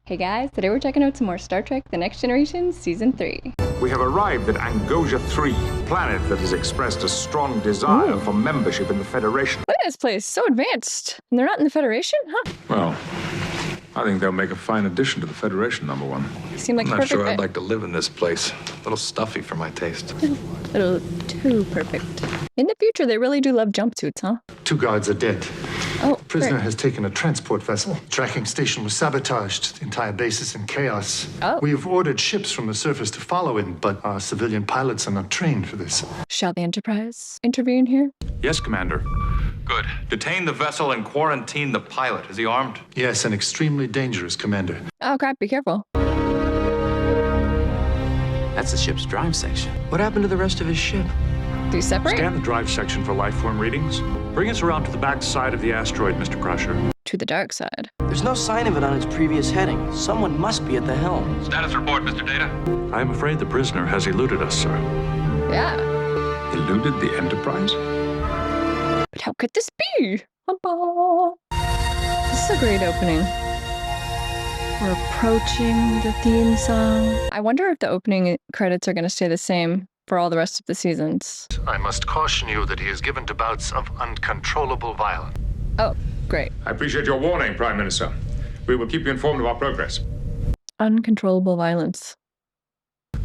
Hey guys, today we're checking out some more Star Trek The Next Generation Season 3. We have arrived at Angosia 3, planet that has expressed a strong desire for membership in the Federation. Look at this place, so advanced. And they're not in the Federation? Huh. Well, I think they'll make a fine addition to the Federation, number one. Seem like I'm not perfect sure I'd fit. like to live in this place. A little stuffy for my taste. A little too perfect. In the future, they really do love jumpsuits, huh? 2 guards are dead. Oh, Prisoner great. has taken a transport vessel. Tracking station was sabotaged. The entire base is in chaos. Oh. We've ordered ships from the surface to follow him, but our civilian pilots are not trained for this. Shall the Enterprise intervene here? Yes, Commander. Good. Detain the vessel and quarantine the pilot. Is he armed? Yes, an extremely dangerous commander. Oh crap, be careful. That's the ship's drive section. What happened to the rest of his ship? Do you separate? Scan the drive section for life form readings. Bring us around to the back side of the asteroid, Mr. Crusher. To the dark side. There's no sign of it on its previous heading. Someone must be at the helm. Status report, Mr. Data. I am afraid the prisoner has eluded us, sir. Yeah. Eluded the Enterprise? But how could this be? This is a great opening. We're approaching the theme song. I wonder if the opening credits are going to stay the same for all the rest of the seasons. I must caution you that he is given to bouts of uncontrollable violence. Oh, great. I appreciate your warning, Prime Minister. We will keep you informed of our progress. Uncontrollable violence.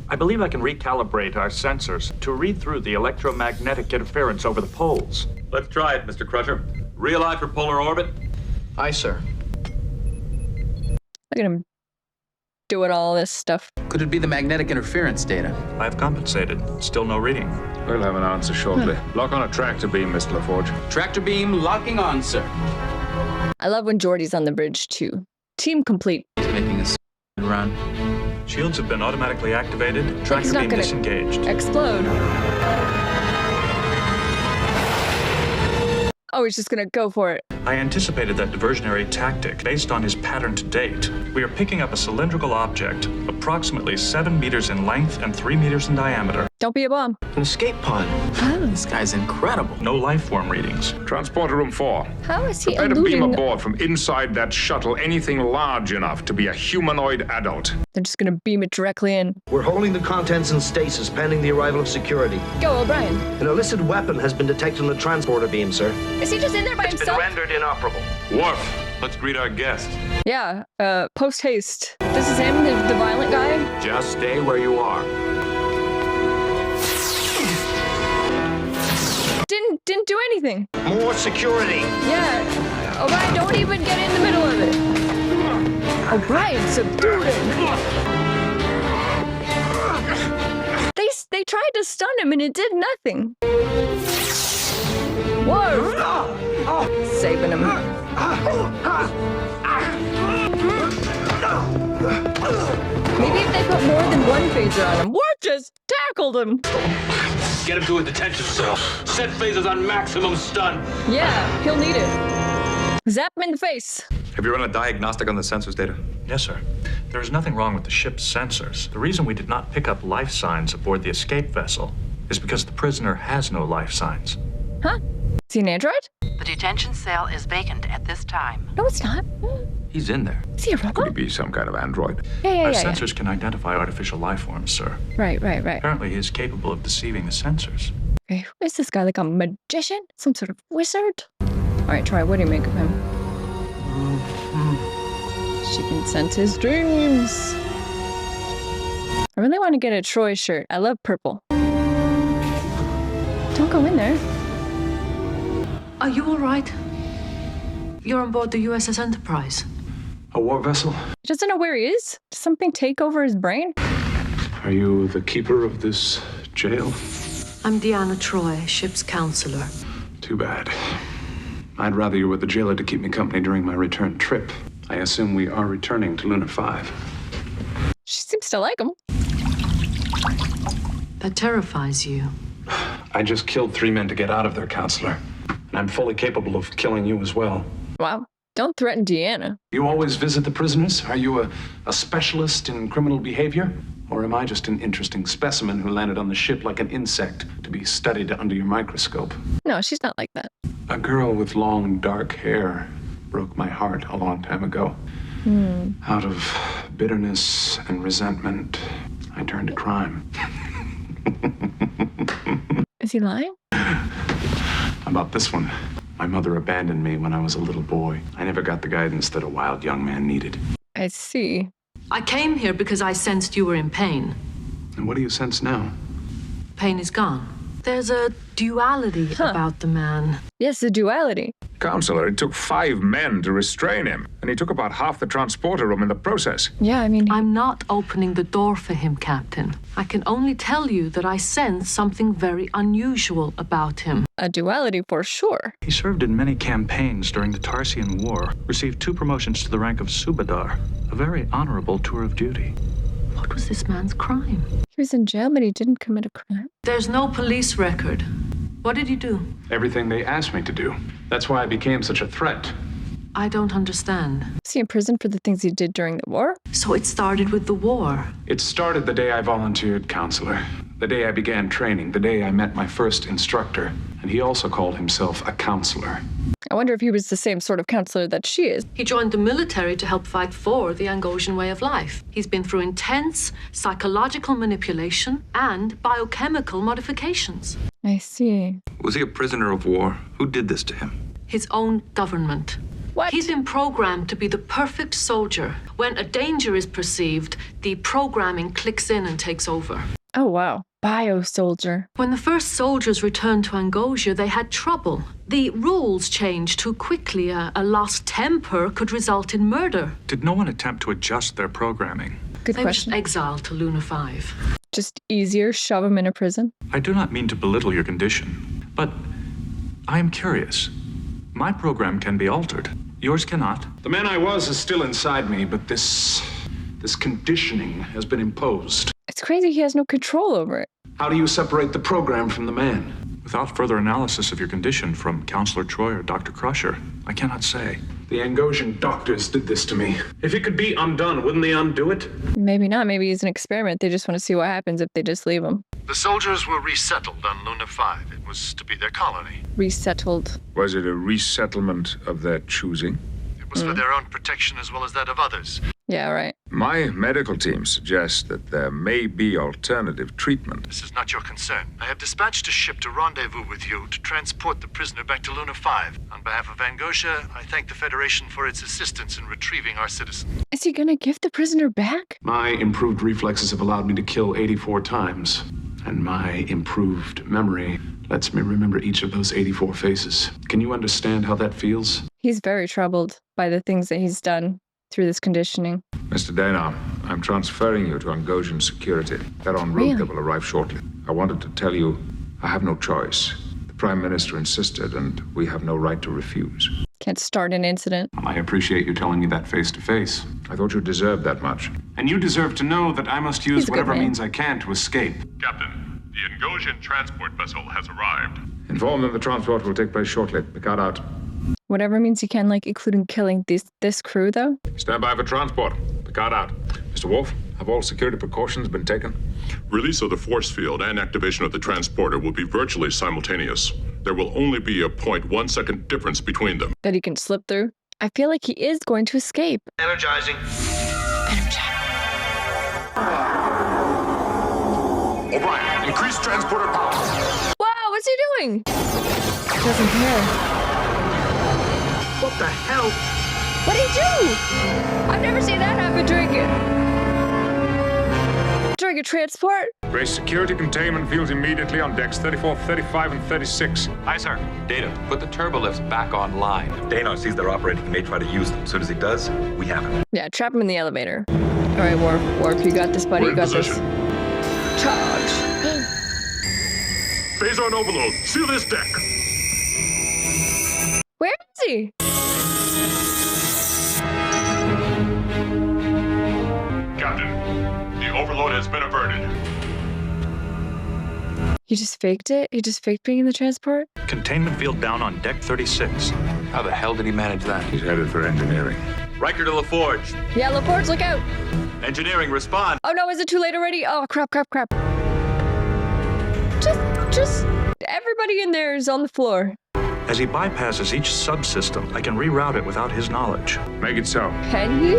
I believe I can recalibrate our sensors to read through the electromagnetic interference over the poles. Let's try it, Mr. Crusher. Realign for polar orbit. Aye, sir. Look at him doing all this stuff. Could it be the magnetic interference data? I have compensated. Still no reading. We'll have an answer shortly. Lock on a tractor beam, Mr. LaForge. Tractor beam locking on, sir. I love when Geordi's on the bridge too. Team complete. He's making a run. Shields have been automatically activated. He's Tractor not beam gonna disengaged. explode. Oh, he's just gonna go for it. I anticipated that diversionary tactic based on his pattern to date. We are picking up a cylindrical object, approximately 7 meters in length and 3 meters in diameter. Don't be a bomb. An escape pod. This guy's incredible. No life form readings. Transporter room 4. How is he Prepare to beam eluding? aboard from inside that shuttle anything large enough to be a humanoid adult. They're just gonna beam it directly in. We're holding the contents in stasis pending the arrival of security. Go, O'Brien. An illicit weapon has been detected on the transporter beam, sir. Is he just in there by himself? rendered inoperable. Worf, let's greet our guest. Yeah, post haste. This is him, the violent guy? Just stay where you are. Didn't do anything. More security. Yeah. O'Brien, don't even get in the middle of it. O'Brien, subdue him. They tried to stun him and it did nothing. Whoa! Saving him. Maybe if they put more than one phaser on him. What just tackled him? Get him to a detention cell. Set phasers on maximum stun. Yeah, he'll need it. Zap him in the face. Have you run a diagnostic on the sensors, Data? Yes, sir. There is nothing wrong with the ship's sensors. The reason we did not pick up life signs aboard the escape vessel is because the prisoner has no life signs. Huh? Is he an android? The detention cell is vacant at this time. No, it's not. He's in there. Is he a Could robot? he be some kind of android? Yeah. Our sensors can identify artificial life forms, sir. Right. Apparently, he is capable of deceiving the sensors. Okay, who is this guy? Like a magician? Some sort of wizard? All right, Troy, what do you make of him? She can sense his dreams. I really want to get a Troy shirt. I love purple. Don't go in there. Are you all right? You're on board the USS Enterprise. A war vessel? He doesn't know where he is. Did something take over his brain? Are you the keeper of this jail? I'm Deanna Troy, ship's counselor. Too bad. I'd rather you were the jailer to keep me company during my return trip. I assume we are returning to Lunar 5. She seems to like him. That terrifies you. I just killed 3 men to get out of there, counselor. And I'm fully capable of killing you as well. Wow. Don't threaten Deanna. You always visit the prisoners? Are you a specialist in criminal behavior? Or am I just an interesting specimen who landed on the ship like an insect to be studied under your microscope? No, she's not like that. A girl with long, dark hair broke my heart a long time ago. Out of bitterness and resentment, I turned to crime. Is he lying? About this one. My mother abandoned me when I was a little boy. I never got the guidance that a wild young man needed. I see. I came here because I sensed you were in pain. And what do you sense now? Pain is gone. There's a duality about the man. Yes, the duality. Counselor, it took 5 men to restrain him, and he took about half the transporter room in the process. Yeah, I mean, I'm not opening the door for him, Captain. I can only tell you that I sense something very unusual about him. a duality for sure. He served in many campaigns during the Tarsian War, received 2 promotions to the rank of Subadar, a very honorable tour of duty. What was this man's crime? He was in jail, but he didn't commit a crime. There's no police record. What did he do? Everything they asked me to do. That's why I became such a threat. I don't understand. Was he in prison for the things he did during the war? So it started with the war. It started the day I volunteered, counselor. The day I began training, the day I met my first instructor. And he also called himself a counselor. I wonder if he was the same sort of counselor that she is. He joined the military to help fight for the Angosian way of life. He's been through intense psychological manipulation and biochemical modifications. I see. Was he a prisoner of war? Who did this to him? His own government. What? He's been programmed to be the perfect soldier. When a danger is perceived, the programming clicks in and takes over. Oh, wow. Bio-soldier. When the first soldiers returned to Angosia, they had trouble. The rules changed too quickly. A lost temper could result in murder. Did no one attempt to adjust their programming? Good They were just question. exiled to Luna 5. Just easier, shove him in a prison. I do not mean to belittle your condition, but I am curious. My program can be altered. Yours cannot. The man I was is still inside me, but this conditioning has been imposed. It's crazy he has no control over it. How do you separate the program from the man? Without further analysis of your condition from Counselor Troy or Dr. Crusher, I cannot say. The Angosian doctors did this to me. If it could be undone, wouldn't they undo it? Maybe not. Maybe he's an experiment. They just want to see what happens if they just leave him. The soldiers were resettled on Luna 5. It was to be their colony. Resettled. Was it a resettlement of their choosing? It was for their own protection as well as that of others. Yeah, right. My medical team suggests that there may be alternative treatment. This is not your concern. I have dispatched a ship to rendezvous with you to transport the prisoner back to Luna 5. On behalf of Angosia, I thank the Federation for its assistance in retrieving our citizen. Is he gonna give the prisoner back? My improved reflexes have allowed me to kill 84 times, and my improved memory lets me remember each of those 84 faces. Can you understand how that feels? He's very troubled by the things that he's done through this conditioning. Mr. Dana, I'm transferring you to Angosian security. They're en route. Really? They will arrive shortly. I wanted to tell you I have no choice. The Prime Minister insisted, and we have no right to refuse. Can't start an incident. I appreciate you telling me that face to face. I thought you deserved that much. And you deserve to know that I must He's use a good whatever man. means I can to escape. Captain, the Angosian transport vessel has arrived. Inform them the transport will take place shortly. Picard out. Whatever means he can, like, including killing this crew, though. Stand by for transport. Picard out. Mr. Wolf, have all security precautions been taken? Release of the force field and activation of the transporter will be virtually simultaneous. There will only be a 0.1 second difference between them. That he can slip through. I feel like he is going to escape. Energizing. O'Brien, increase transporter power. Wow, what's he doing? Doesn't care. What the hell? What'd he do? I've never seen that happen during a transport. Raise security containment fields immediately on decks 34, 35, and 36. Aye, sir. Data, put the turbo lifts back online. If Dano sees they're operating, he may try to use them. As soon as he does, we have him. Yeah, trap him in the elevator. All right, Worf, you got this, buddy. We're You in got this. position. Charge. Phasor on overload. Seal this deck. Where is he? Captain, the overload has been averted. He just faked it? He just faked being in the transport? Containment field down on deck 36. How the hell did he manage that? He's headed for engineering. Riker to LaForge. Yeah, LaPorte, look out. Engineering, respond. Oh no, is it too late already? Oh, crap. Just everybody in there is on the floor. As he bypasses each subsystem, I can reroute it without his knowledge. Make it so. Can he?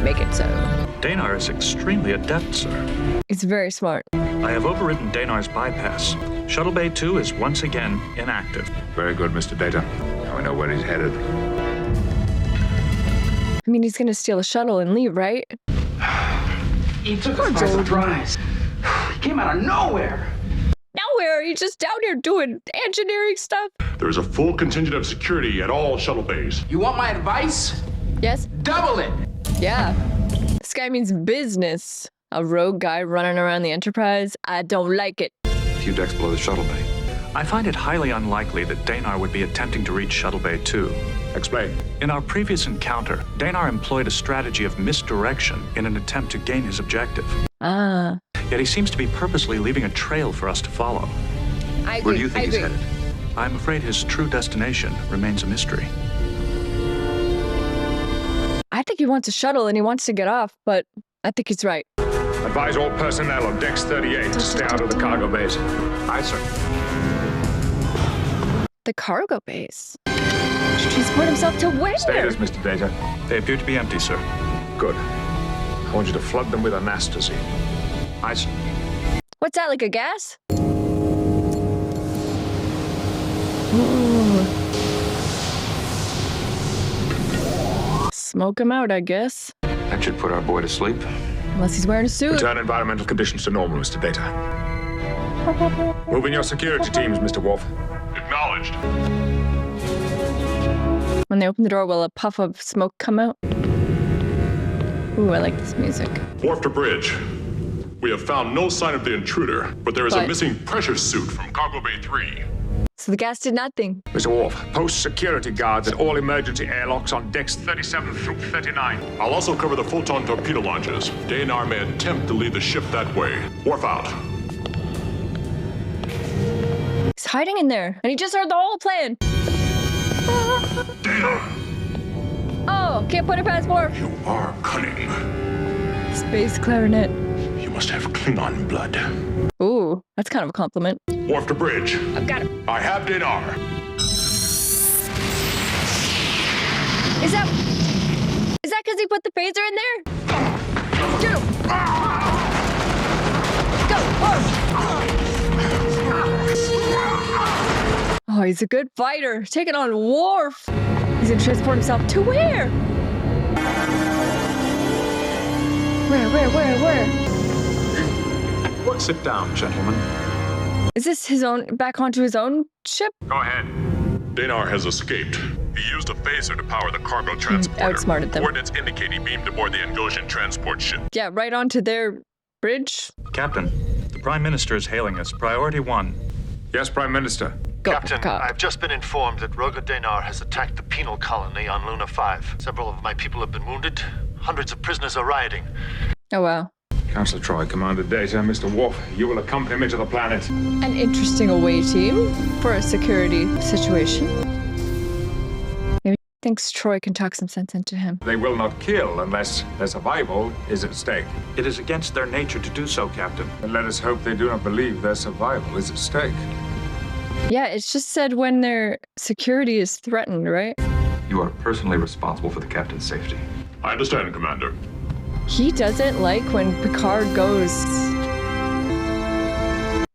Make it so. Danar is extremely adept, sir. He's very smart. I have overridden Danar's bypass. Shuttle Bay 2 is once again inactive. Very good, Mr. Data. Now I know where he's headed. I mean, he's gonna steal a shuttle and leave, right? He took us by surprise. He came out of nowhere. Nowhere! He's just down here doing engineering stuff. There is a full contingent of security at all shuttle bays. You want my advice? Yes? Double it! Yeah. This guy means business. A rogue guy running around the Enterprise. I don't like it. A few decks below the shuttle bay. I find it highly unlikely that Danar would be attempting to reach Shuttle Bay 2. Explain. In our previous encounter, Danar employed a strategy of misdirection in an attempt to gain his objective. Ah. Yet he seems to be purposely leaving a trail for us to follow. I agree. Where do you think he's headed? I'm afraid his true destination remains a mystery. I think he wants a shuttle and he wants to get off, but I think he's right. Advise all personnel on decks 38 to stay out of the cargo bays. Aye, sir. The cargo base. To transport himself to where? Status, Mr. Data. They appear to be empty, sir. Good. I want you to flood them with anastasy. Aye, sir. What's that, like a gas? Ooh. Smoke him out, I guess. That should put our boy to sleep. Unless he's wearing a suit. Return environmental conditions to normal, Mr. Data. Move in your security teams, Mr. Worf. Acknowledged. When they open the door, will a puff of smoke come out? Ooh, I like this music. Worf to bridge. We have found no sign of the intruder, but there is a missing pressure suit from Cargo Bay 3. So the gas did nothing. Mr. Worf, post security guards at all emergency airlocks on decks 37 through 39. I'll also cover the Photon torpedo launches. Danar may attempt to lead the ship that way. Worf out. He's hiding in there, and he just heard the whole plan. Danar! Oh, can't put it past Worf. You are cunning. Space clarinet. You must have Klingon blood. Ooh, that's kind of a compliment. Worf to bridge. I've got him. I have Danar. Is that because he put the phaser in there? Get him! Go! Oh, he's a good fighter. Taking on Worf. He's gonna transport himself to where? Where? Sit down, gentlemen. Is this his own, back onto his own ship? Go ahead. Danar has escaped. He used a phaser to power the cargo transporter. Outsmarted them. Coordinates indicate he beamed aboard the Angosian transport ship. Yeah, right onto their bridge. Captain, the Prime Minister is hailing us. Priority 1. Yes, Prime Minister. Go, Captain, Cobb. I've just been informed that Roga Danar has attacked the penal colony on Luna 5. Several of my people have been wounded. Hundreds of prisoners are rioting. Oh, wow. Councilor Troy, Commander Data, Mr. Worf, you will accompany me to the planet. An interesting away team for a security situation. Maybe he thinks Troy can talk some sense into him. They will not kill unless their survival is at stake. It is against their nature to do so, Captain. And let us hope they do not believe their survival is at stake. Yeah, it's just said when their security is threatened, right? You are personally responsible for the captain's safety. I understand, Commander. He doesn't like when Picard goes.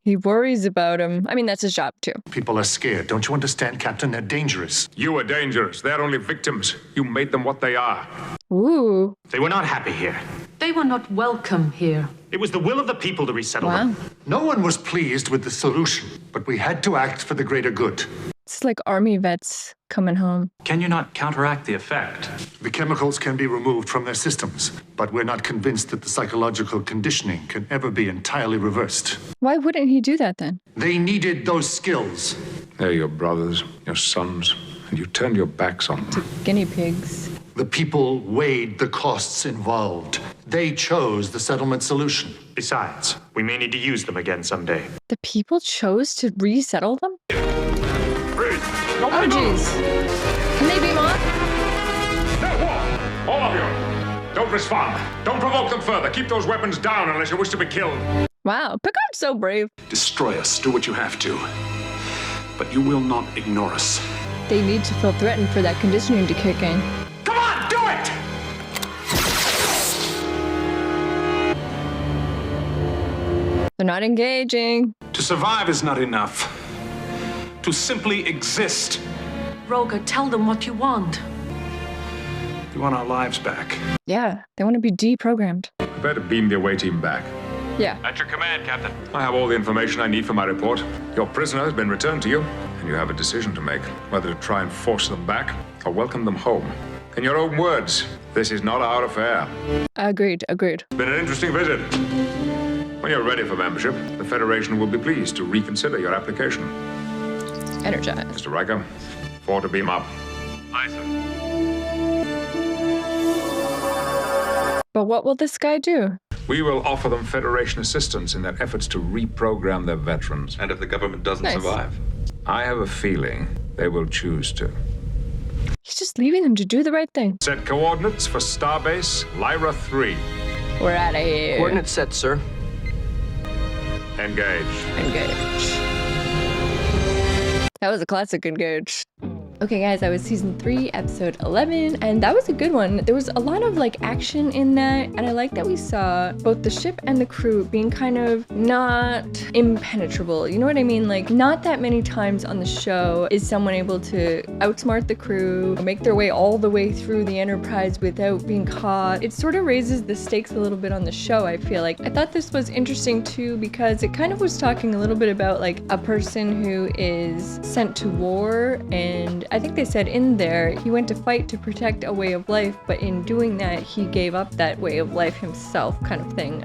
He worries about him. I mean, that's his job, too. People are scared. Don't you understand, Captain? They're dangerous. You are dangerous. They're only victims. You made them what they are. Ooh. They were not happy here. They were not welcome here. It was the will of the people to resettle Wow. them. No one was pleased with the solution, but we had to act for the greater good. It's like army vets coming home. Can you not counteract the effect? The chemicals can be removed from their systems, but we're not convinced that the psychological conditioning can ever be entirely reversed. Why wouldn't he do that then? They needed those skills. They're your brothers, your sons, and you turned your backs on them. Guinea pigs. The people weighed the costs involved. They chose the settlement solution. Besides, we may need to use them again someday. The people chose to resettle them? Oh, jeez. Can they beam on? No, Worf! All of you! Don't respond. Don't provoke them further. Keep those weapons down unless you wish to be killed. Wow, Picard's so brave. Destroy us. Do what you have to. but you will not ignore us. They need to feel threatened for that conditioning to kick in. Come on, do it! They're not engaging. To survive is not enough. To simply exist. Roga, tell them what you want. We want our lives back. Yeah, they want to be deprogrammed. Prepare to beam the away team back. Yeah. At your command, Captain. I have all the information I need for my report. Your prisoner has been returned to you, and you have a decision to make, whether to try and force them back or welcome them home. In your own words, this is not our affair. Agreed. It's been an interesting visit. When you're ready for membership, the Federation will be pleased to reconsider your application. Energized. Mr. Riker, 4 to beam up. Aye, sir. But what will this guy do? We will offer them Federation assistance in their efforts to reprogram their veterans. And if the government doesn't Nice. survive? I have a feeling they will choose to. He's just leaving them to do the right thing. Set coordinates for Starbase Lyra 3. We're out of here. Coordinates set, sir. Engage. That was a classic Engage. Okay guys, that was season 3, episode 11, and that was a good one. There was a lot of like action in that, and I like that we saw both the ship and the crew being kind of not impenetrable. You know what I mean? Like, not that many times on the show is someone able to outsmart the crew, make their way all the way through the Enterprise without being caught. It sort of raises the stakes a little bit on the show, I feel like. I thought this was interesting too, because it kind of was talking a little bit about like a person who is sent to war, and I think they said in there he went to fight to protect a way of life, but in doing that he gave up that way of life himself, kind of thing.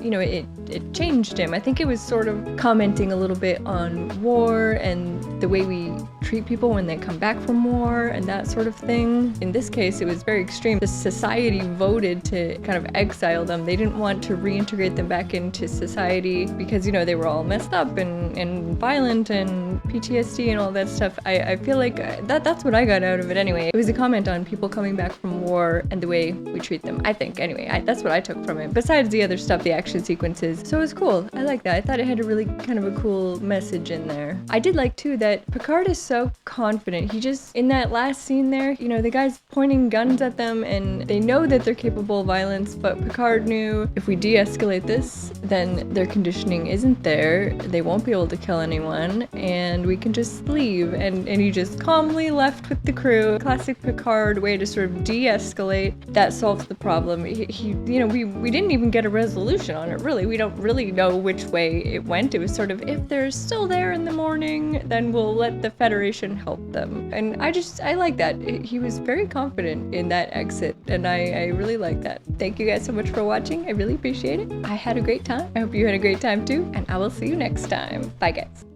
You know, it changed him. I think it was sort of commenting a little bit on war and the way we treat people when they come back from war and that sort of thing. In this case, it was very extreme. The society voted to kind of exile them. They didn't want to reintegrate them back into society because, you know, they were all messed up and violent and PTSD and all that stuff. I feel like that's what I got out of it anyway. It was a comment on people coming back from war and the way we treat them, I think. Anyway, that's what I took from it. Besides the other stuff, the action sequences. So it was cool. I like that. I thought it had a really kind of a cool message in there. I did like too that Picard is so confident. He just, in that last scene there, you know, the guy's pointing guns at them and they know that they're capable of violence, but Picard knew if we de-escalate this, then their conditioning isn't there. They won't be able to kill anyone and we can just leave. And he just calmly left with the crew. Classic Picard way to sort of de-escalate. That solves the problem. He you know, we didn't even get a resolution on it, really. We don't really know which way it went. It was sort of, if they're still there in the morning, then we'll let the Federation help them. And I like that. He was very confident in that exit, and I really like that. Thank you guys so much for watching. I really appreciate it. I had a great time. I hope you had a great time too, and I will see you next time. Bye guys.